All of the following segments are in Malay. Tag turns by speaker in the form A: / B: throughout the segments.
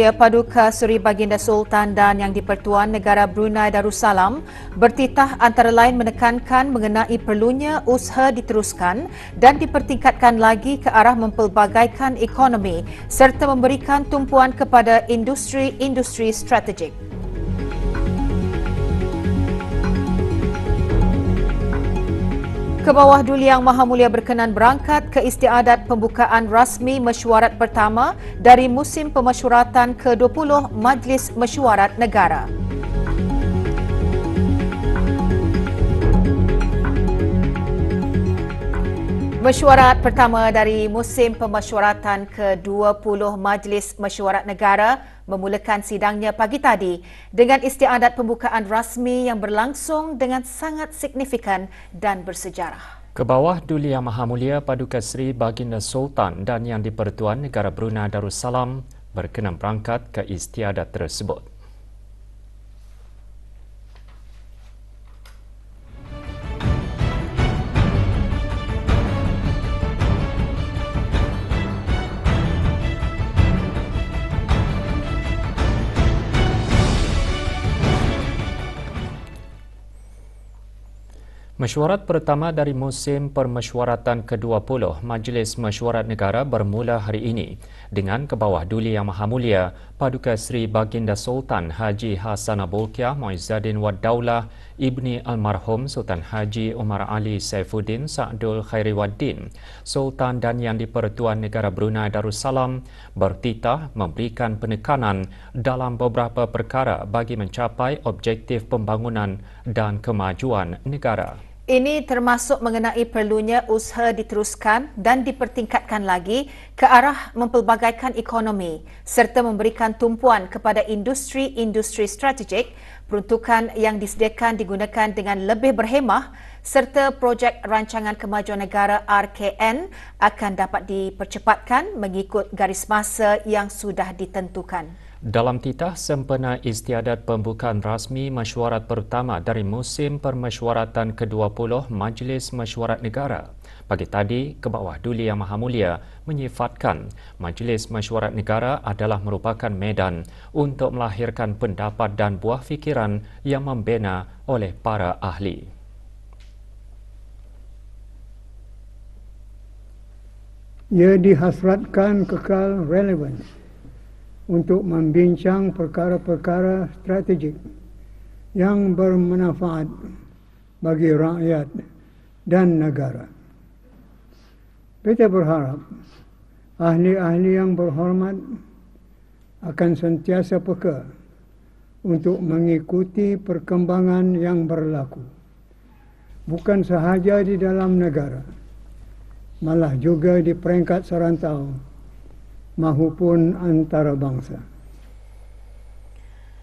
A: Paduka Seri Baginda Sultan dan Yang di-Pertuan Negara Brunei Darussalam bertitah antara lain menekankan mengenai perlunya usaha diteruskan dan dipertingkatkan lagi ke arah mempelbagaikan ekonomi serta memberikan tumpuan kepada industri-industri strategik. Kebawah Duli Yang Maha Mulia berkenan berangkat ke istiadat pembukaan rasmi mesyuarat pertama dari musim pemesyuaratan ke-20 Majlis Mesyuarat Negara. Mesyuarat pertama dari musim pemesyuaratan ke-20 Majlis Mesyuarat Negara memulakan sidangnya pagi tadi dengan istiadat pembukaan rasmi yang berlangsung dengan sangat signifikan dan bersejarah.
B: Kebawah Duli Yang Maha Mulia Paduka Seri Baginda Sultan dan Yang di-Pertuan Negara Brunei Darussalam berkenan berangkat ke istiadat tersebut. Mesyuarat pertama dari musim permesyuaratan ke-20 Majlis Mesyuarat Negara bermula hari ini dengan Kebawah Duli Yang Maha Mulia Paduka Seri Baginda Sultan Haji Hassanah Bolkiah Muizzaddin Wad Daulah Ibni Almarhum Sultan Haji Umar Ali Saifuddin Sa'dul Khairiwaddin Sultan dan Yang di-Pertuan Negara Brunei Darussalam bertitah memberikan penekanan dalam beberapa perkara bagi mencapai objektif pembangunan dan kemajuan negara.
A: Ini termasuk mengenai perlunya usaha diteruskan dan dipertingkatkan lagi ke arah mempelbagaikan ekonomi serta memberikan tumpuan kepada industri-industri strategik, peruntukan yang disediakan digunakan dengan lebih berhemah serta projek rancangan kemajuan negara RKN akan dapat dipercepatkan mengikut garis masa yang sudah ditentukan.
B: Dalam titah sempena istiadat pembukaan rasmi mesyuarat pertama dari musim permesyuaratan ke-20 Majlis Mesyuarat Negara, pagi tadi Kebawah Duli Yang Maha Mulia menyifatkan Majlis Mesyuarat Negara adalah merupakan medan untuk melahirkan pendapat dan buah fikiran yang membina oleh para ahli.
C: Ia dihasratkan kekal relevan untuk membincang perkara-perkara strategik yang bermanfaat bagi rakyat dan negara. Kita berharap ahli-ahli yang berhormat akan sentiasa peka untuk mengikuti perkembangan yang berlaku, bukan sahaja di dalam negara, malah juga di peringkat serantau mahupun antarabangsa.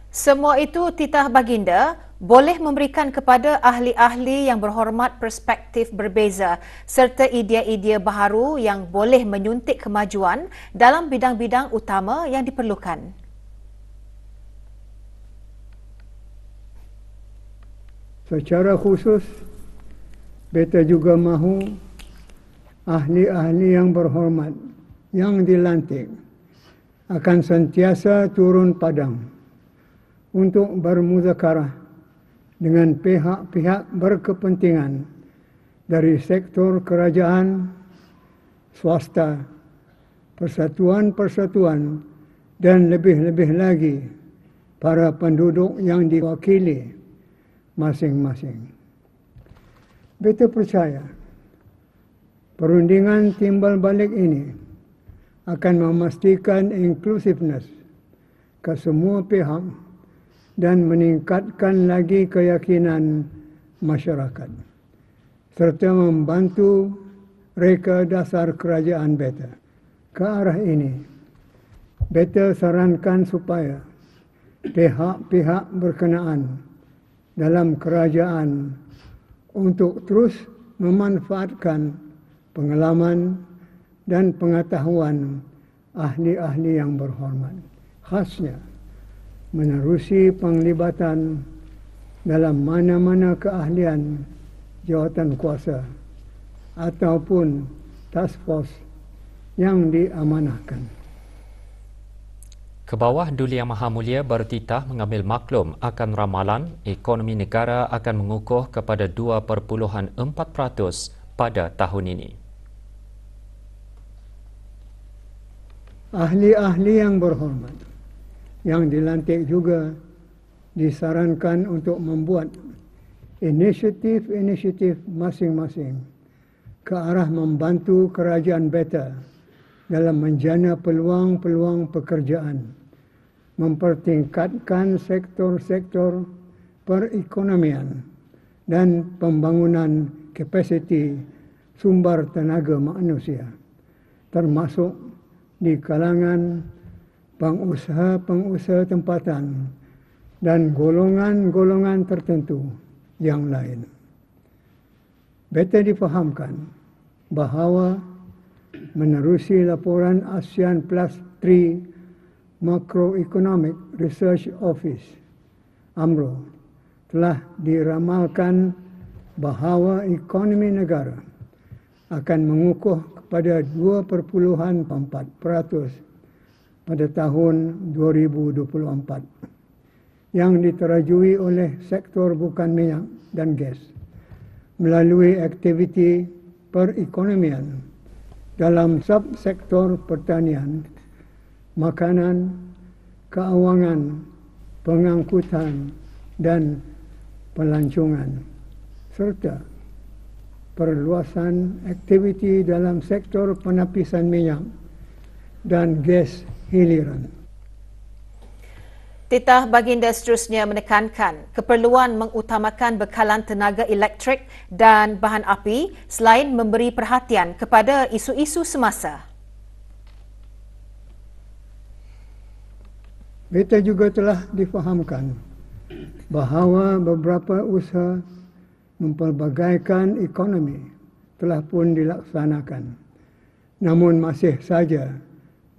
A: Semua itu titah baginda boleh memberikan kepada ahli-ahli yang berhormat perspektif berbeza serta idea-idea baharu yang boleh menyuntik kemajuan dalam bidang-bidang utama yang diperlukan.
C: Secara khusus, beta juga mahu ahli-ahli yang berhormat yang dilantik akan sentiasa turun padang untuk bermuzakarah dengan pihak-pihak berkepentingan dari sektor kerajaan, swasta, persatuan-persatuan dan lebih-lebih lagi para penduduk yang diwakili masing-masing. Beta percaya perundingan timbal balik ini akan memastikan inklusiveness ke semua pihak dan meningkatkan lagi keyakinan masyarakat serta membantu reka dasar kerajaan beta. Ke arah ini, beta sarankan supaya pihak-pihak berkenaan dalam kerajaan untuk terus memanfaatkan pengalaman dan pengetahuan ahli-ahli yang berhormat, khasnya menerusi penglibatan dalam mana-mana keahlian jawatan kuasa ataupun task force yang diamanahkan.
B: Kebawah Duli Yang Maha Mulia bertitah mengambil maklum akan ramalan ekonomi negara akan mengukuh kepada 2.4% pada tahun ini.
C: Ahli-ahli yang berhormat yang dilantik juga disarankan untuk membuat inisiatif-inisiatif masing-masing ke arah membantu kerajaan Beta dalam menjana peluang-peluang pekerjaan, mempertingkatkan sektor-sektor perekonomian dan pembangunan kapasiti sumber tenaga manusia, termasuk di kalangan pengusaha-pengusaha tempatan dan golongan-golongan tertentu yang lain. Beta difahamkan bahawa menerusi laporan ASEAN Plus 3 Macroeconomic Research Office (AMRO) telah diramalkan bahawa ekonomi negara akan mengukuh kepada 2.4% pada tahun 2024 yang diterajui oleh sektor bukan minyak dan gas melalui aktiviti perekonomian dalam subsektor pertanian, makanan, kewangan, pengangkutan dan pelancongan, serta perluasan aktiviti dalam sektor penapisan minyak dan gas hiliran.
A: Titah baginda seterusnya menekankan keperluan mengutamakan bekalan tenaga elektrik dan bahan api selain memberi perhatian kepada isu-isu semasa.
C: Beta juga telah difahamkan bahawa beberapa usaha mempelbagaikan ekonomi telah pun dilaksanakan, namun masih saja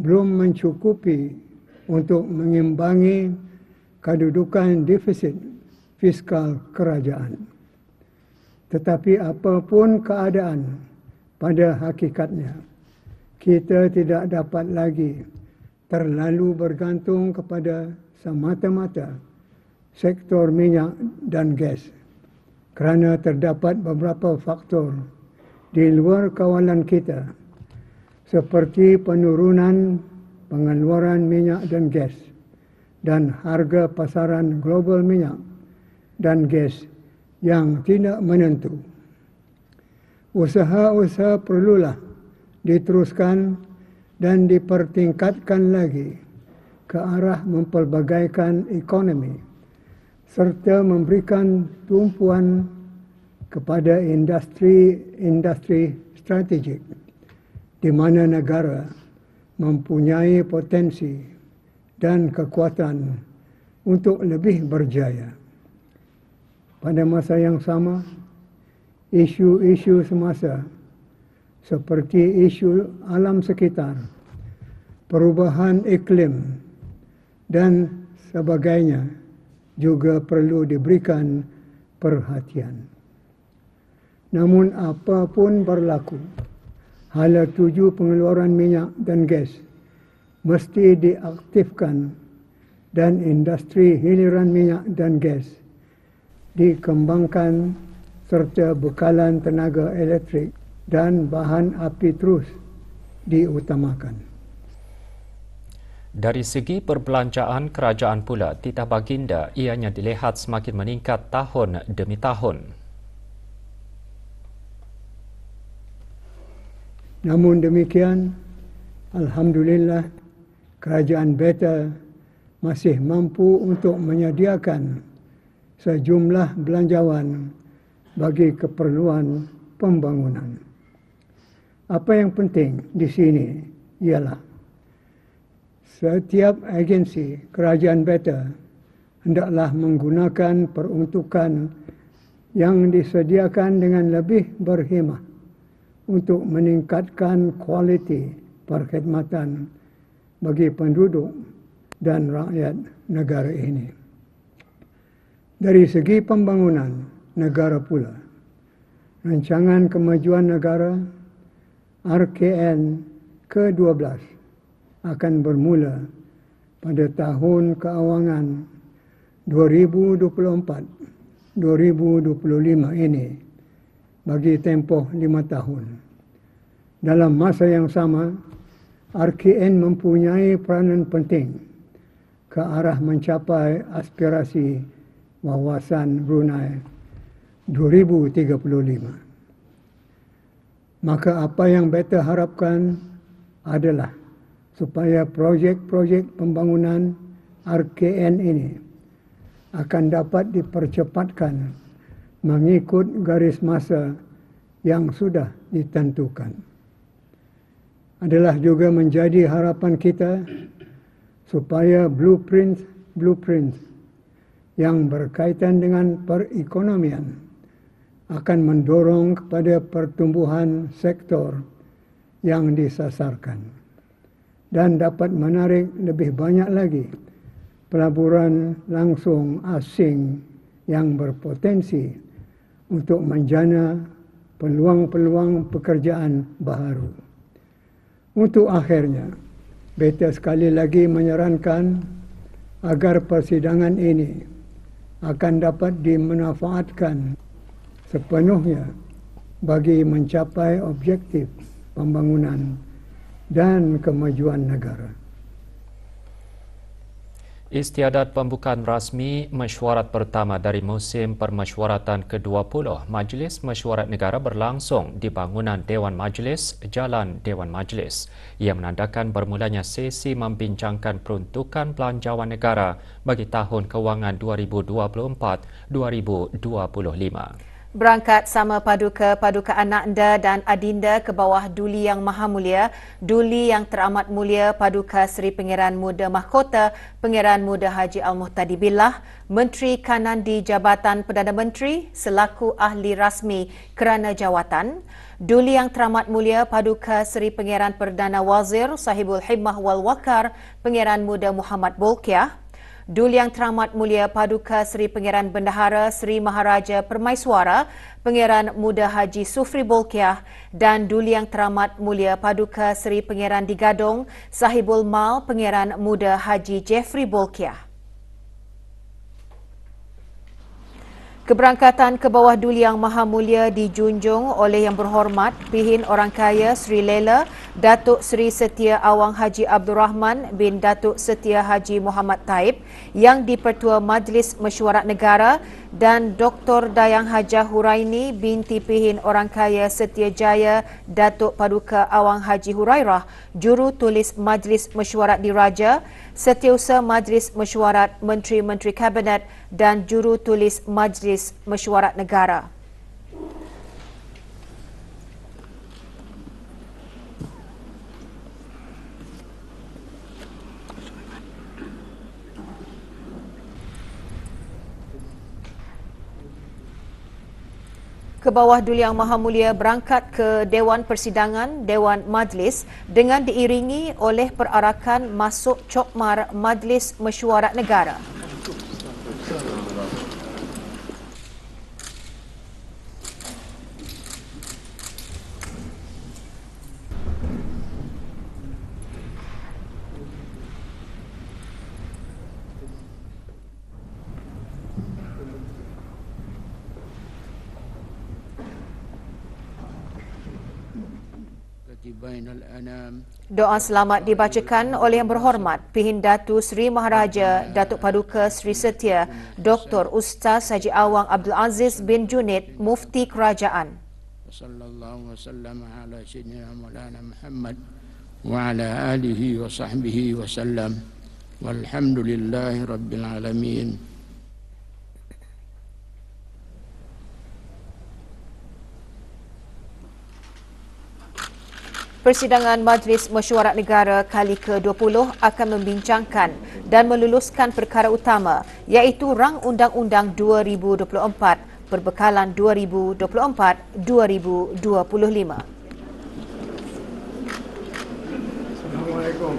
C: belum mencukupi untuk mengimbangi kedudukan defisit fiskal kerajaan. Tetapi apapun keadaan pada hakikatnya, kita tidak dapat lagi terlalu bergantung kepada semata-mata sektor minyak dan gas, kerana terdapat beberapa faktor di luar kawalan kita seperti penurunan pengeluaran minyak dan gas dan harga pasaran global minyak dan gas yang tidak menentu. Usaha-usaha perlulah diteruskan dan dipertingkatkan lagi ke arah mempelbagaikan ekonomi serta memberikan tumpuan kepada industri-industri strategik di mana negara mempunyai potensi dan kekuatan untuk lebih berjaya. Pada masa yang sama, isu-isu semasa seperti isu alam sekitar, perubahan iklim dan sebagainya juga perlu diberikan perhatian. Namun apapun berlaku, hala tuju pengeluaran minyak dan gas mesti diaktifkan dan industri hiliran minyak dan gas dikembangkan serta bekalan tenaga elektrik dan bahan api terus diutamakan.
B: Dari segi perbelanjaan kerajaan pula, titah baginda ianya dilihat semakin meningkat tahun demi tahun.
C: Namun demikian, alhamdulillah, kerajaan Beta masih mampu untuk menyediakan sejumlah belanjawan bagi keperluan pembangunan. Apa yang penting di sini ialah setiap agensi kerajaan Beta hendaklah menggunakan peruntukan yang disediakan dengan lebih berhemah untuk meningkatkan kualiti perkhidmatan bagi penduduk dan rakyat negara ini. Dari segi pembangunan negara pula, Rancangan Kemajuan Negara RKN ke-12 akan bermula pada tahun kewangan 2024-2025 ini bagi tempoh 5 tahun. Dalam masa yang sama, RKN mempunyai peranan penting ke arah mencapai aspirasi wawasan Brunei 2035. Maka apa yang beta harapkan adalah supaya projek-projek pembangunan RKN ini akan dapat dipercepatkan mengikut garis masa yang sudah ditentukan. Adalah juga menjadi harapan kita supaya blueprint yang berkaitan dengan perekonomian akan mendorong kepada pertumbuhan sektor yang disasarkan dan dapat menarik lebih banyak lagi pelaburan langsung asing yang berpotensi untuk menjana peluang-peluang pekerjaan baharu. Untuk akhirnya, beta sekali lagi menyarankan agar persidangan ini akan dapat dimanfaatkan sepenuhnya bagi mencapai objektif pembangunan dan kemajuan negara.
B: Istiadat pembukaan rasmi mesyuarat pertama dari musim permesyuaratan ke-20 Majlis Mesyuarat Negara berlangsung di bangunan Dewan Majlis, Jalan Dewan Majlis, yang menandakan bermulanya sesi membincangkan peruntukan belanjawan negara bagi tahun kewangan 2024-2025.
A: Berangkat sama paduka Ananda dan Adinda ke bawah Duli Yang Maha Mulia, Duli Yang Teramat Mulia Paduka Seri Pangeran Muda Mahkota Pangeran Muda Haji Al-Muhtadi Billah, Menteri Kanan di Jabatan Perdana Menteri selaku ahli rasmi kerana jawatan, Duli Yang Teramat Mulia Paduka Seri Pangeran Perdana Wazir Sahibul Himmah wal Waqar Pangeran Muda Muhammad Bolkiah, Duli Yang Teramat Mulia Paduka Seri Pangeran Bendahara Seri Maharaja Permaiswara Pangeran Muda Haji Sufri Bolkiah dan Duli Yang Teramat Mulia Paduka Seri Pangeran di Gadong Sahibul Mal Pangeran Muda Haji Jeffrey Bolkiah. Keberangkatan ke bawah Duli Yang Maha Mulia dijunjung oleh Yang Berhormat Pihin Orang Kaya Sri Lela Datuk Seri Setia Awang Haji Abdul Rahman bin Datuk Setia Haji Muhammad Taib yang di-Pertua Majlis Mesyuarat Negara dan Dr. Dayang Hajah Huraini binti Pihin Orang Kaya Setia Jaya Datuk Paduka Awang Haji Hurairah, Juru Tulis Majlis Mesyuarat Diraja, Setiausaha Majlis Mesyuarat Menteri-Menteri Kabinet dan Juru Tulis Majlis Mesyuarat Negara. Ke bawah Duli Yang Maha Mulia berangkat ke Dewan Persidangan Dewan Majlis dengan diiringi oleh perarakan masuk cokmar Majlis Mesyuarat Negara. Doa selamat dibacakan oleh Yang Berhormat Pihin Datu Seri Maharaja Datuk Paduka Seri Setia Dr. Ustaz Haji Awang Abdul Aziz bin Junid Mufti Kerajaan.
D: Sallallahu wasallam ala sayyidina Maulana Muhammad wa ala alihi wa sahbihi wasallam. Walhamdulillahi rabbil alamin.
A: Persidangan Majlis Mesyuarat Negara kali ke-20 akan membincangkan dan meluluskan perkara utama iaitu Rang Undang-Undang 2024 Perbekalan 2024-2025.
C: Assalamualaikum.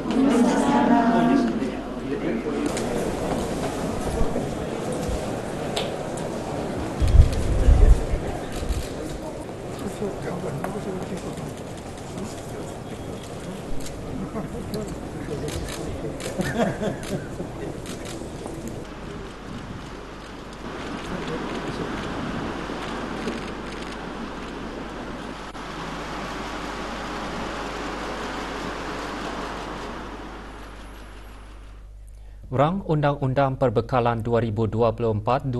B: Rang Undang-Undang Perbekalan 2024-2025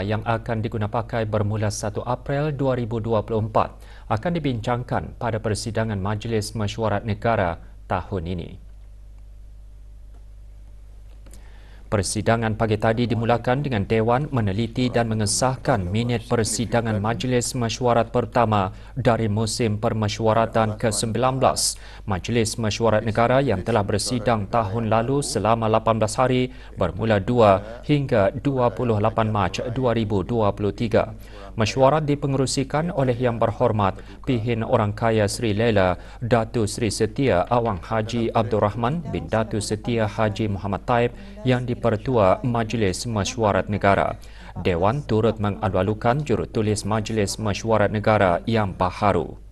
B: yang akan digunapakai bermula 1 April 2024 akan dibincangkan pada persidangan Majlis Mesyuarat Negara tahun ini. Persidangan pagi tadi dimulakan dengan Dewan meneliti dan mengesahkan minit persidangan Majlis Mesyuarat pertama dari musim permesyuaratan ke-19. Majlis Mesyuarat Negara yang telah bersidang tahun lalu selama 18 hari bermula 2 hingga 28 Mac 2023. Mesyuarat dipengerusikan oleh Yang Berhormat Pihin Orang Kaya Sri Lela Datu Sri Setia Awang Haji Abdul Rahman bin Datu Setia Haji Muhammad Taib yang dipertua Majlis Mesyuarat Negara. Dewan turut mengalu-alukan jurutulis Majlis Mesyuarat Negara yang baharu.